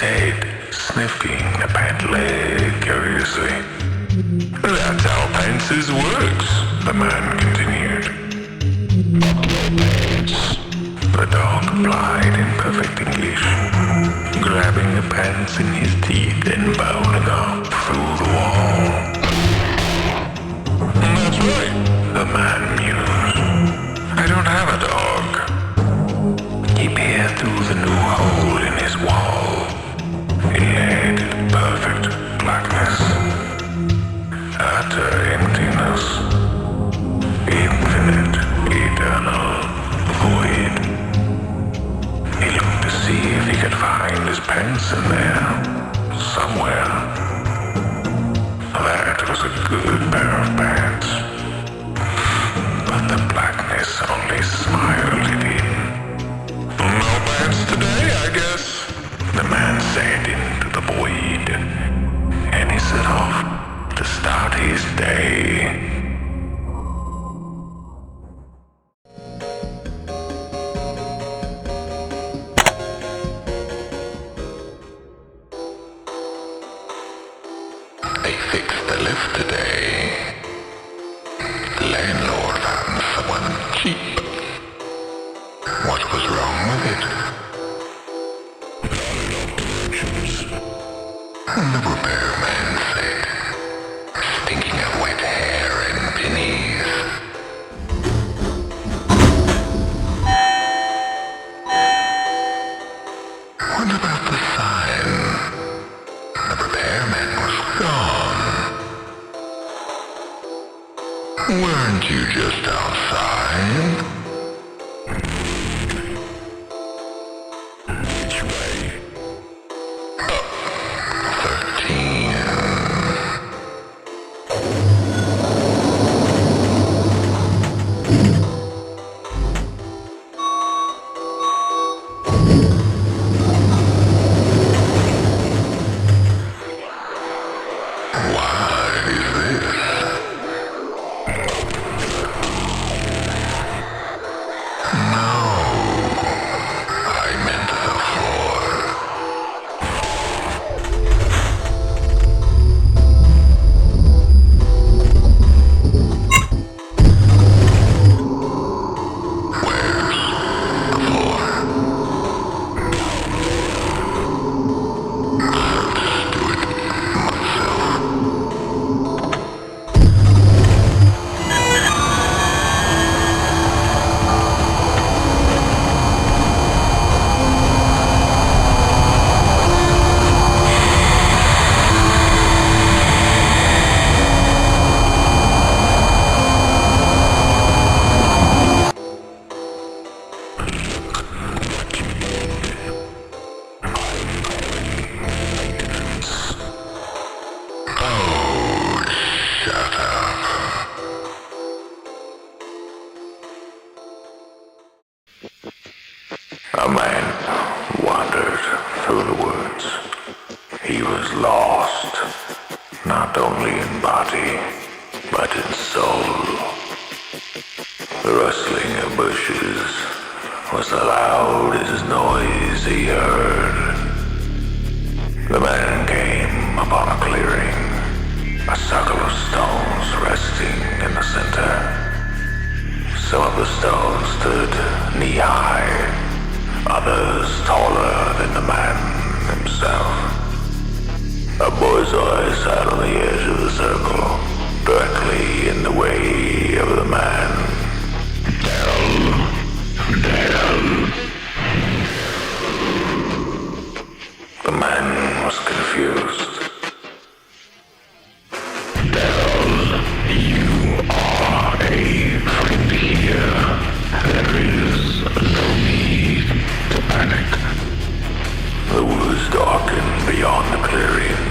head, sniffing the pant leg curiously. "That's how Pence's works," the man continued. The dog replied in perfect English, grabbing the pants in his teeth and bounding up through the wall. "That's right," the man mused. "I don't have a dog." He peered through the new hole in his wall. It led to perfect blackness, utter emptiness, infinite, eternal void. He looked to see if he could find his pants in there, somewhere. That was a good pair of pants. But the blackness only smiled at him. "No pants today, I guess," the man said into the void, and he set off to start his day. They fixed the lift today. The landlord found someone cheap. What was wrong with it? The repairman said, stinking of wet hair and pennies. What about the sign? The repairman was gone. Weren't you just outside? Which way? Up 13. What is this? No, I meant the floor. Where's the floor? Let's do it myself. Oh, shut up. A man wandered through the woods. He was lost, not only in body, but in soul. The rustling of bushes was the loudest noise he heard. The man came upon a clearing, a circle of stones resting in the center. Some of the stones stood knee-high, others taller than the man himself. A borzoi sat on the edge of the circle, directly in the way of the man. The man was confused. You are a friend here. There is no need to panic. The woods darkened beyond the clearing,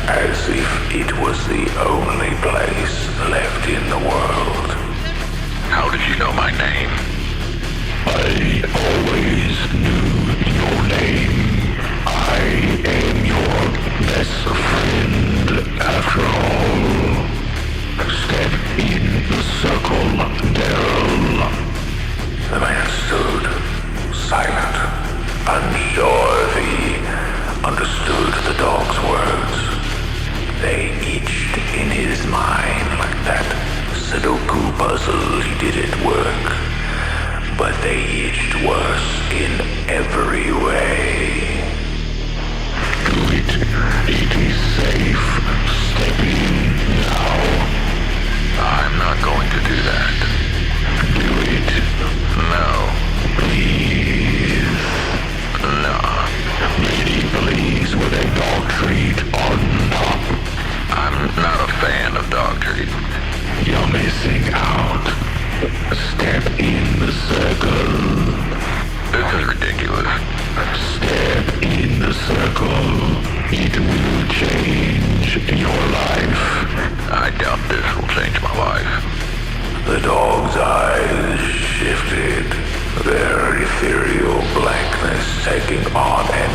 as if it was the only place left in the world. puzzle he didn't work, but they itched worse in every way. Do it. It is safe. Step in now. I'm not going to do that. Do it. No. Please. No. Pretty please with a dog treat on top. I'm not a fan of dog treat. You're missing out. Step in the circle. This is ridiculous. Step in the circle. It will change your life. I doubt this will change my life. The dog's eyes shifted, their ethereal blankness taking on an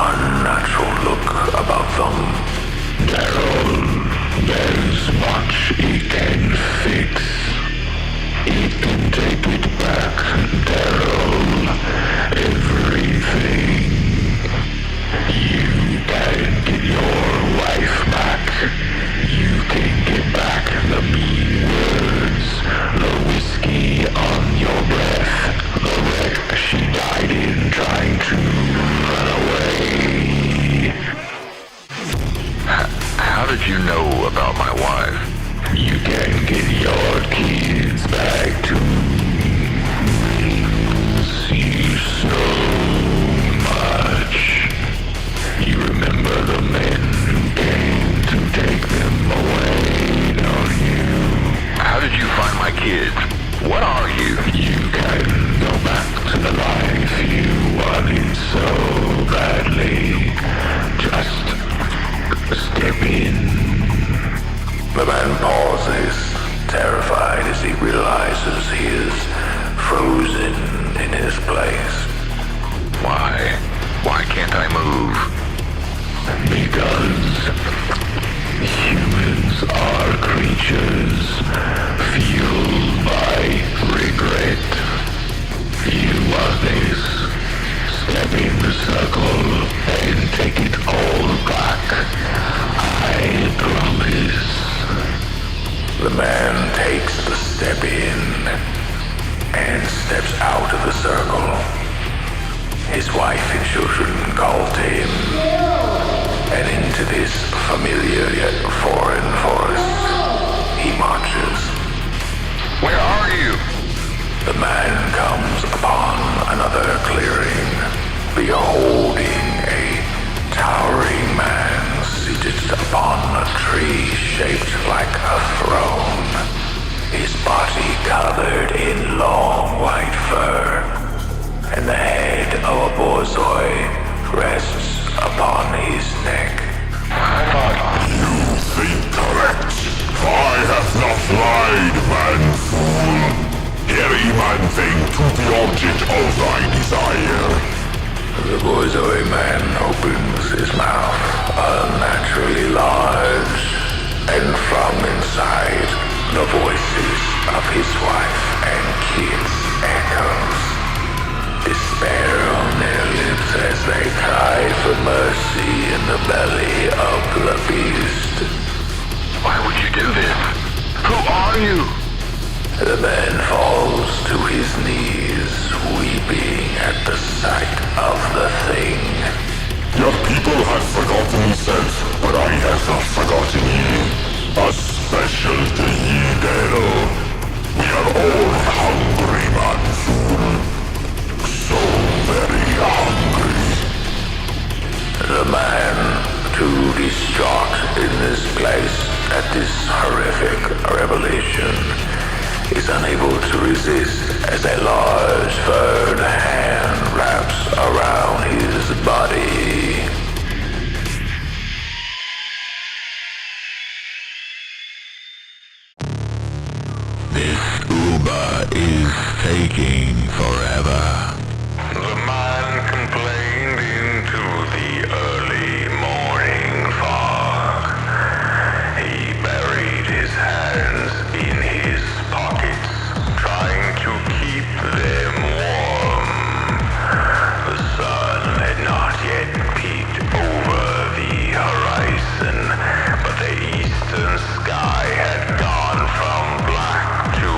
unnatural look about them. Daryl, there's much it can fix. It can take it back, Daryl. Everything. You can get your wife back. You can get back the mean words, the whiskey on your breath, the wreck she died in trying to run away. How did you know about my wife? You can get your kids back to see so much. You remember the men who came to take them away, don't you? How did you find my kids? What are you? You can go back to the life you wanted so badly. Just step in. The man pauses, terrified as he realizes he is frozen in his place. Why? Why can't I move? Because humans are creatures fueled by regret. You are this. Step in the circle and take it all back. I promise. The man takes the step in and steps out of the circle. His wife and children call to him, and into this familiar yet foreign forest he marches. Where are you? The man comes upon another clearing, beholding a towering man seated upon a tree shaped like a throne, his body covered in long white fur, and the head of a borzoi rests upon his neck. You think correct. I have not lied, man fool. Every man thing to the object of thy desire. The borzoi man opens his mouth unnaturally large, and from inside, the voices of his wife and kids echoes. Despair on their lips as they cry for mercy in the belly of the beast. Why would you do this? Who are you? The man falls to his knees, weeping at the sight of the thing. Your people have forgotten self, but I have not forgotten you. A special to ye, Daryl. We are all hungry, man fool. So very hungry. The man, too distraught in this place at this horrific revelation, is unable to resist as a large furred hand wraps around his body. This Uber is taking forever. The man complained into the early morning fog. He buried his hands in his pockets, trying to keep them warm. The sun had not yet peeked over the horizon, but the eastern sky had gone from black to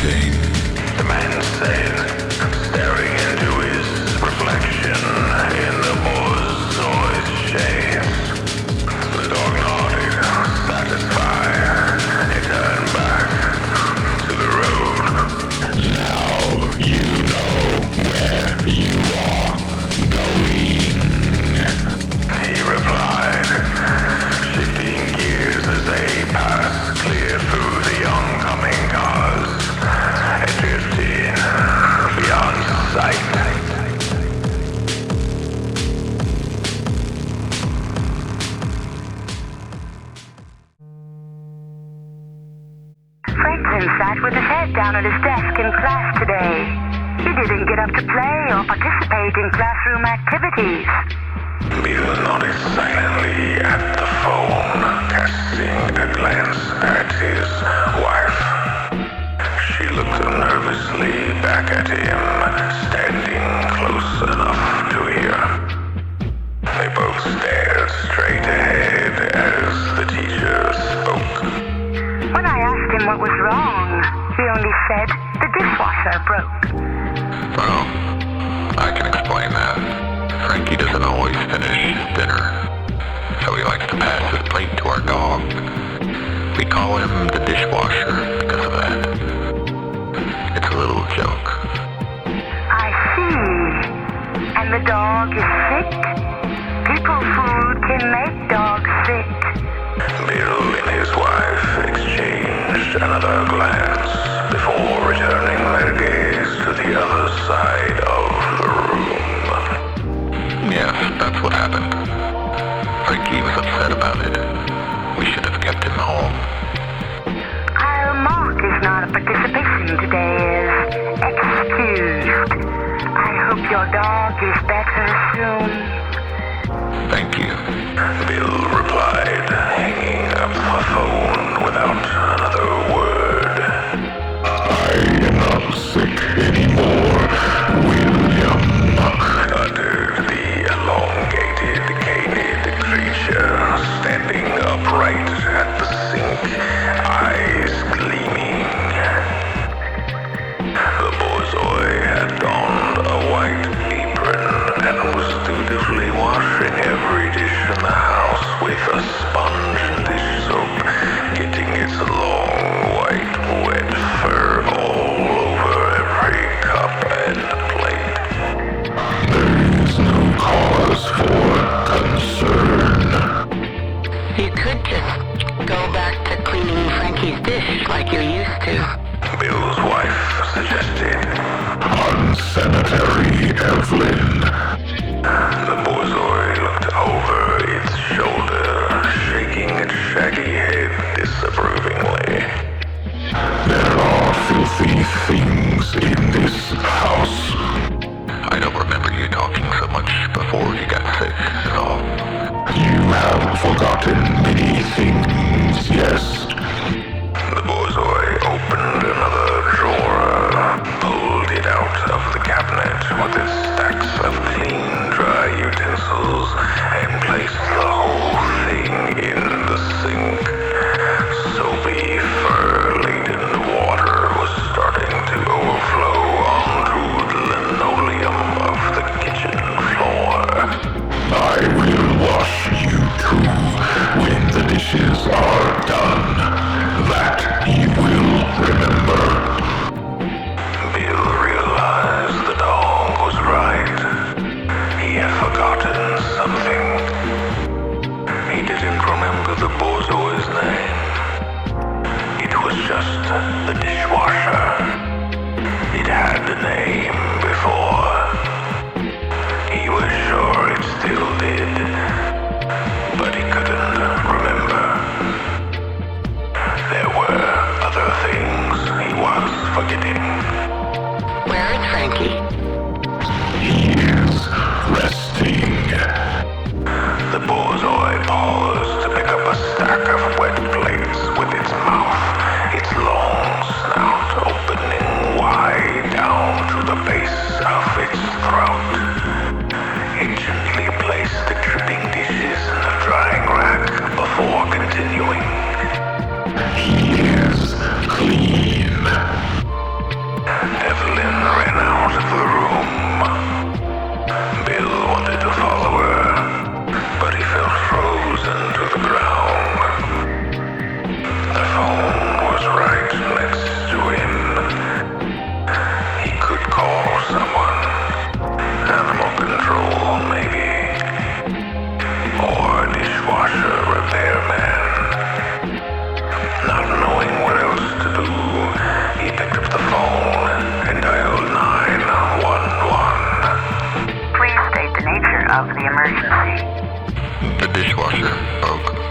anything? The man said, staring into his reflection in the borzoi's shades. The dog nodded, satisfied. He turned back to the road. Now you know where you are going. He replied, shifting gears as they passed clear through the oncoming cars and drifted beyond sight. Franklin sat with his head down at his desk in class today. He didn't get up to play or participate in classroom activities. Bill nodded silently at the phone, casting a glance at his wife. She looked nervously back at him, standing close enough to hear. They both stared straight ahead as the teacher spoke. When I asked him what was wrong, he only said the dishwasher broke. Well, I can explain that. Frankie doesn't always finish his dinner, so he likes to pass his plate to our dog. We call him the dishwasher because of that. It's a little joke. I see. And the dog is sick? People's food can make dogs sick. Bill and his wife exchanged another glance before returning their gaze to the other side of the room. Yes, that's what happened. Frankie was upset about it. We should have kept him home. I'll mark his non-participation today as excused. I hope your dog is better soon. Thank you. Bill replied, hanging up the phone without another word. I am not sick anymore, William. Uttered the elongated, canid creature, standing upright at the sink, eyes gleaming. The borzoi had donned a white apron and was dutifully washing every dish in the house with a sponge and dish soap, getting its long white wet fur all over every cup and plate. There is no cause for concern. You could just go back to cleaning Frankie's dish like you used to. Bill's wife suggested. Unsanitary, Evelyn. The borzoi looked over its shoulder, shaking its shaggy head disapprovingly. There are filthy things in this house. I don't remember you talking so much before you got sick at all. You have forgotten many things, yes. The borzoi opened another drawer, pulled it out of the cabinet with its stacks of clean, dry utensils, and placed the whole thing in the sink. Soapy, fur-laden water was starting to overflow onto the linoleum of the kitchen floor. I will wash you too when the dishes are done. That you will remember. Bill realized the dog was right. He had forgotten something. He didn't remember the borzoi's name. It was just the dishwasher. It had the name before. He was sure it still did, but he couldn't remember. There were other things he was forgetting. Where is Frankie? He is resting. The borzoi paused to pick up a stack of wet plates with its mouth, its long snout opening wide down to the base of its throat. It gently placed the dripping dishes in the drying rack before continuing. He is clean. of the emergency? The dishwasher broke.